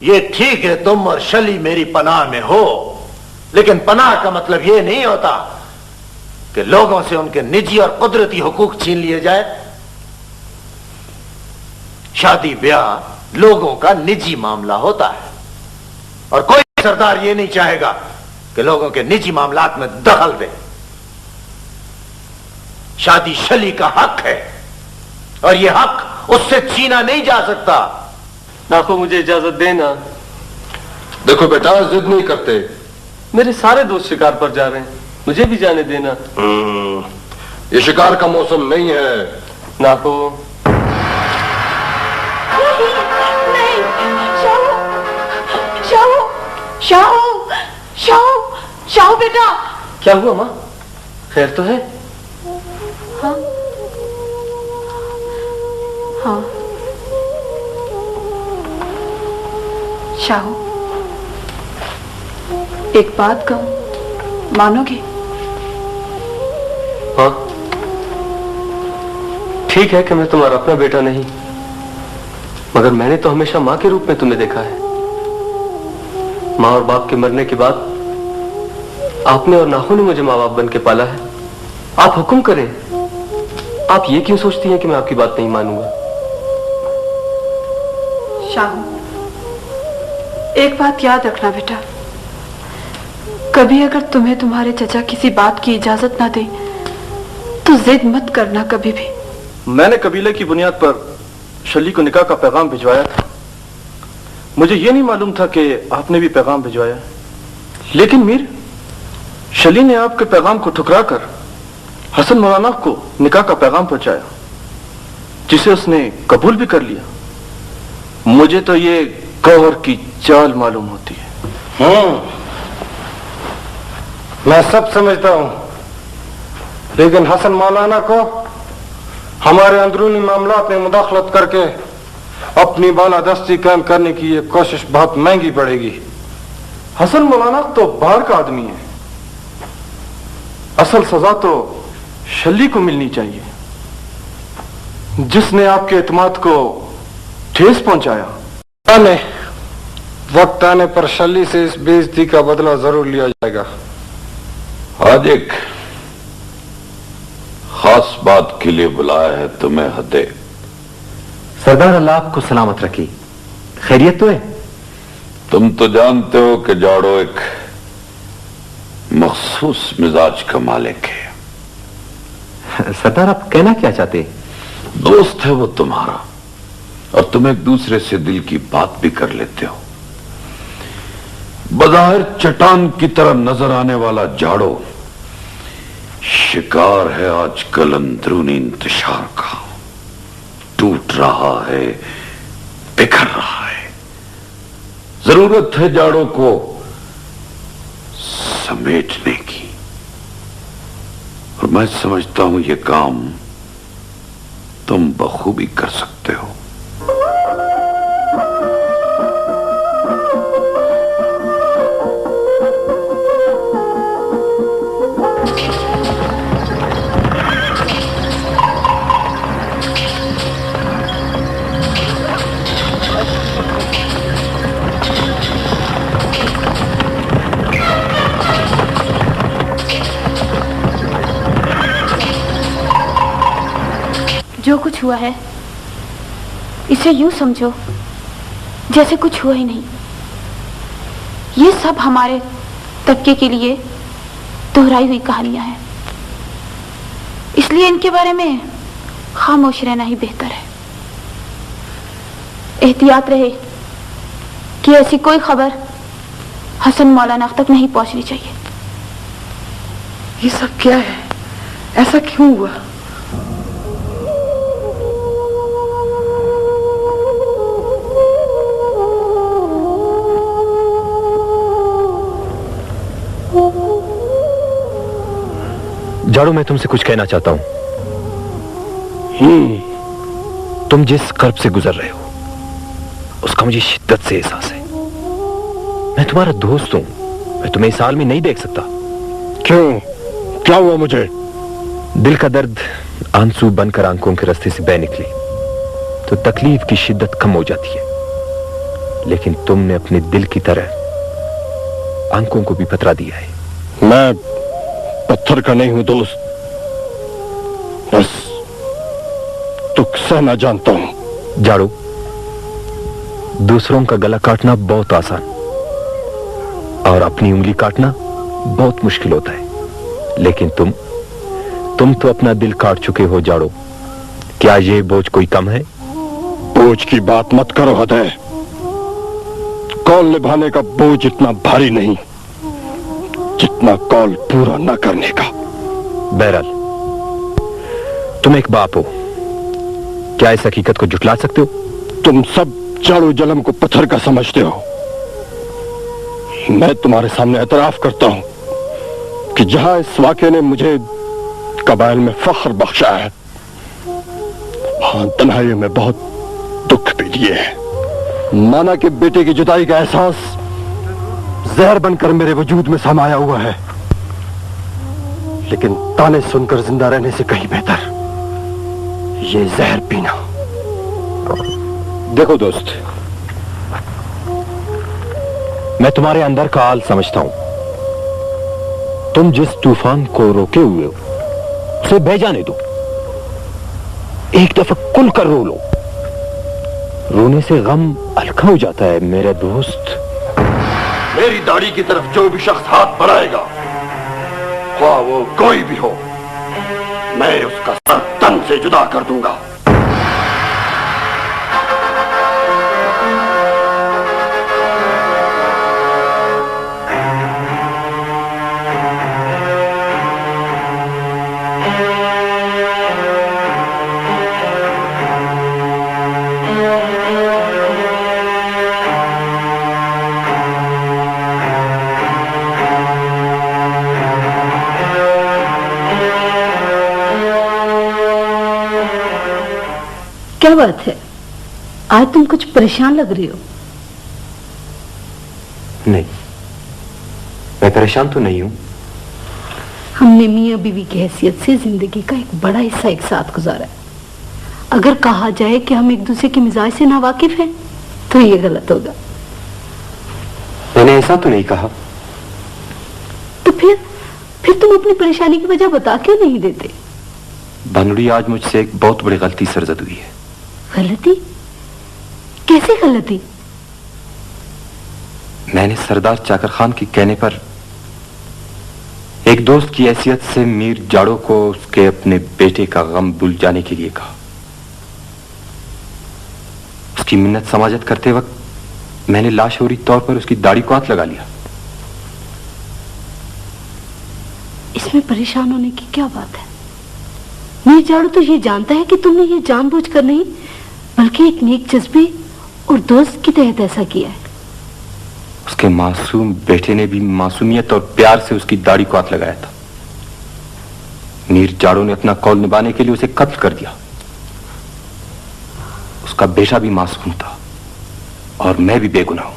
ये ठीक है तुम और शली मेरी पनाह में हो, लेकिन पनाह का मतलब यह नहीं होता कि लोगों से उनके निजी और कुदरती हुकूक छीन लिए जाए। शादी ब्याह लोगों का निजी मामला होता है और कोई सरदार ये नहीं चाहेगा कि लोगों के निजी मामलात में दखल दे। शादी शली का हक है और यह हक उससे छीना नहीं जा सकता। नाखो मुझे इजाजत देना। देखो बेटा, जिद नहीं करते। मेरे सारे दोस्त शिकार पर जा रहे हैं, मुझे भी जाने देना। ये शिकार का मौसम नहीं है। नाखो नहीं, शाहू, शाहू, शाहू, शाहू बेटा। क्या हुआ माँ, खैर तो है? हाँ हाँ शाहू, एक बात कहूं, मानोगे? हाँ, ठीक है कि मैं तुम्हारा अपना बेटा नहीं, मगर मैंने तो हमेशा माँ के रूप में तुम्हें देखा है। माँ और बाप के मरने के बाद आपने और नाखो ने मुझे माँ बाप बन के पाला है। आप हुक्म करें। आप ये क्यों सोचती हैं कि मैं आपकी बात नहीं मानूंगा? शाहू, एक बात याद रखना बेटा, कभी अगर तुम्हें तुम्हारे चचा किसी बात की इजाजत ना दे तो जिद मत करना कभी भी। मैंने कबीले की बुनियाद पर शली को निकाह का पैगाम भिजवाया था। मुझे यह नहीं मालूम था कि आपने भी पैगाम भिजवाया। लेकिन मीर, शली ने आपके पैगाम को ठुकराकर हसन मौलाना को निकाह का पैगाम पहुंचाया, जिसे उसने कबूल भी कर लिया। मुझे तो ये गौहर की चाल मालूम होती है। मैं सब समझता हूं, लेकिन हसन मौलाना को हमारे अंदरूनी मामलात में मुदाखलत करके अपनी बालादस्ती कायम करने की ये कोशिश बहुत महंगी पड़ेगी। हसन मौलाना तो बाहर का आदमी है। असल सजा तो शली को मिलनी चाहिए, जिसने आपके एतमाद को ठेस पहुंचाया। वक्त आने पर शली से इस बेइज्जती का बदला जरूर लिया जाएगा। आज एक खास बात के लिए बुलाया है तुम्हें हदे। सरदार, अल्लाह आपको सलामत रखी। खैरियत तो है? तुम तो जानते हो कि जाड़ो एक मखसूस मिजाज का मालिक है। सरदार, आप कहना क्या चाहते? दोस्त है वो तुम्हारा और तुम एक दूसरे से दिल की बात भी कर लेते हो। बज़ाहिर चट्टान की तरह नजर आने वाला जाड़ो शिकार है आजकल अंदरूनी इंतशार का। टूट रहा है, बिखर रहा है। जरूरत है जाड़ों को समेटने की, और मैं समझता हूं यह काम तुम बखूबी कर सकते हो। जो कुछ हुआ है इसे यूं समझो जैसे कुछ हुआ ही नहीं। ये सब हमारे तबके के लिए दोहराई हुई कहानियां हैं, इसलिए इनके बारे में खामोश रहना ही बेहतर है। एहतियात रहे कि ऐसी कोई खबर हसन मौलाना तक नहीं पहुंचनी चाहिए। ये सब क्या है? ऐसा क्यों हुआ? जाड़ो, मैं तुमसे कुछ कहना चाहता हूं। तुम जिस कर्ब से गुजर रहे हो उसका मुझे शिद्दत से एहसास है। मैं तुम्हारा दोस्त हूं, मैं तुम्हें इस हाल में नहीं देख सकता। क्यों? क्या हुआ मुझे? दिल का दर्द आंसू बनकर आंखों के रास्ते से बह निकले तो तकलीफ की शिद्दत कम हो जाती है। लेकिन तुमने अपने दिल की तरह आंखों को भी पथरा दिया है। मैं पत्थर का नहीं हूं दोस्त, बस दुख सहना जानता हूं। जाड़ो, दूसरों का गला काटना बहुत आसान और अपनी उंगली काटना बहुत मुश्किल होता है, लेकिन तुम तो अपना दिल काट चुके हो जाड़ो। क्या ये बोझ कोई कम है? बोझ की बात मत करो हृदय। कौल निभाने का बोझ इतना भारी नहीं जितना कौल पूरा न करने का। बहरहाल, तुम एक बाप हो, क्या इस हकीकत को जुटला सकते हो? तुम सब जाड़ो जलम को पत्थर का समझते हो। मैं तुम्हारे सामने एतराफ करता हूं कि जहां इस वाक़े ने मुझे कबाइल में फख्र बख्शा है, वहां तन्हाई में बहुत दुख भी दिए हैं। नाना के बेटे की जुदाई का एहसास जहर बनकर मेरे वजूद में समाया हुआ है, लेकिन ताने सुनकर जिंदा रहने से कहीं बेहतर ये जहर पीना। देखो दोस्त, मैं तुम्हारे अंदर का हाल समझता हूं। तुम जिस तूफान को रोके हुए हो उसे बह जाने दो। एक दफा खुल कर रो लो, रोने से गम हल्का हो जाता है मेरे दोस्त। मेरी दाढ़ी की तरफ जो भी शख्स हाथ बढ़ाएगा, ख्वाह वो कोई भी हो, मैं उसका सर तन से जुदा कर दूंगा। क्या बात है, आज तुम कुछ परेशान लग रही हो? नहीं, मैं परेशान तो नहीं हूं। हमने मियां बीवी की हैसियत से जिंदगी का एक बड़ा हिस्सा एक साथ गुजारा है। अगर कहा जाए कि हम एक दूसरे के मिजाज से नावाकिफ हैं, तो ये गलत होगा। मैंने ऐसा तो नहीं कहा। तो फिर तुम अपनी परेशानी की वजह बता क्यों नहीं देते? भानुड़ी, आज मुझसे एक बहुत बड़ी गलती सरजद हुई है। गलती? कैसी गलती? मैंने सरदार चाकर खान के कहने पर एक दोस्त की हैसियत से मीर जाड़ो को उसके अपने बेटे का गम भूल जाने के लिए कहा। उसकी मिन्नत समाजत करते वक्त मैंने लाशोरी तौर पर उसकी दाढ़ी को हाथ लगा लिया। इसमें परेशान होने की क्या बात है? मीर जाड़ो तो ये जानता है कि तुमने ये जानबूझकर नहीं, बल्कि एक नेक जज्बे और दोस्त के तहत ऐसा किया है। उसके मासूम बेटे ने भी मासूमियत और प्यार से उसकी दाढ़ी को हाथ लगाया था। मीर जाड़ो ने अपना कौल निभाने के लिए उसे कत्ल कर दिया। उसका बेटा भी मासूम था और मैं भी बेगुनाह हूं,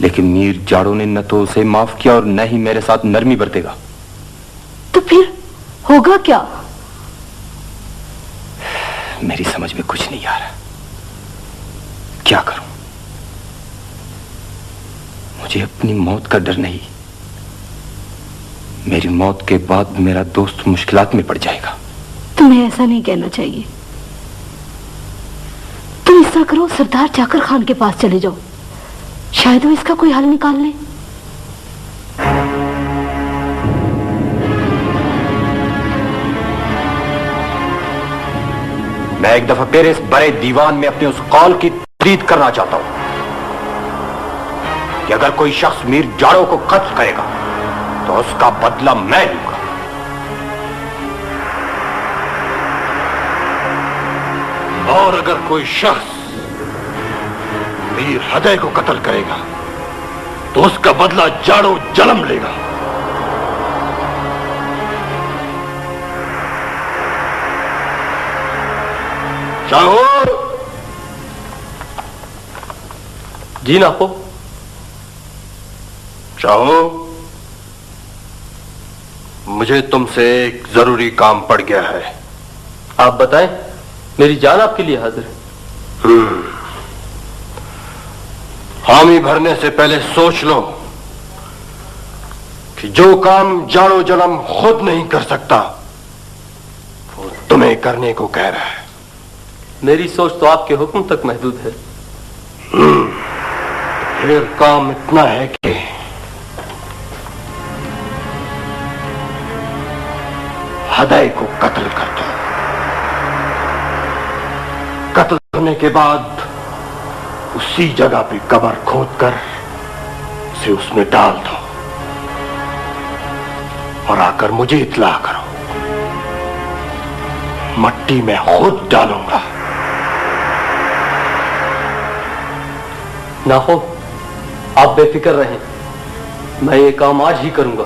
लेकिन मीर जाड़ो ने न तो उसे माफ किया और न ही मेरे साथ नरमी बरतेगा। तो फिर होगा क्या? मेरी समझ में कुछ नहीं आ रहा। क्या करूं? मुझे अपनी मौत का डर नहीं। मेरी मौत के बाद मेरा दोस्त मुश्किलात में पड़ जाएगा। तुम्हें ऐसा नहीं कहना चाहिए। तुम ऐसा करो, सरदार चाकर खान के पास चले जाओ, शायद वो इसका कोई हल निकाल ले। मैं एक दफा फिर इस बड़े दीवान में अपने उस कौल की तस्दीक करना चाहता हूं कि अगर कोई शख्स मीर जाड़ो को कत्ल करेगा तो उसका बदला मैं लूंगा। और अगर कोई शख्स मीर हृदय को कत्ल करेगा तो उसका बदला जाड़ो जलम लेगा। शाहूर! जी नापो। शाहूर, मुझे तुमसे एक जरूरी काम पड़ गया है। आप बताएं, मेरी जान आपके लिए हाजिर है। हामी भरने से पहले सोच लो कि जो काम जानो जन्म खुद नहीं कर सकता वो तुम्हें करने को कह रहा है। मेरी सोच तो आपके हुक्म तक महदूद है। फिर काम इतना है कि हृदय को कत्ल कर दो। कत्ल करने के बाद उसी जगह पे कब्र खोद कर उसे उसमें डाल दो और आकर मुझे इत्ला करो। मट्टी में खुद डालूंगा। ना हो, आप बेफिक्र रहें, मैं ये काम आज ही करूंगा।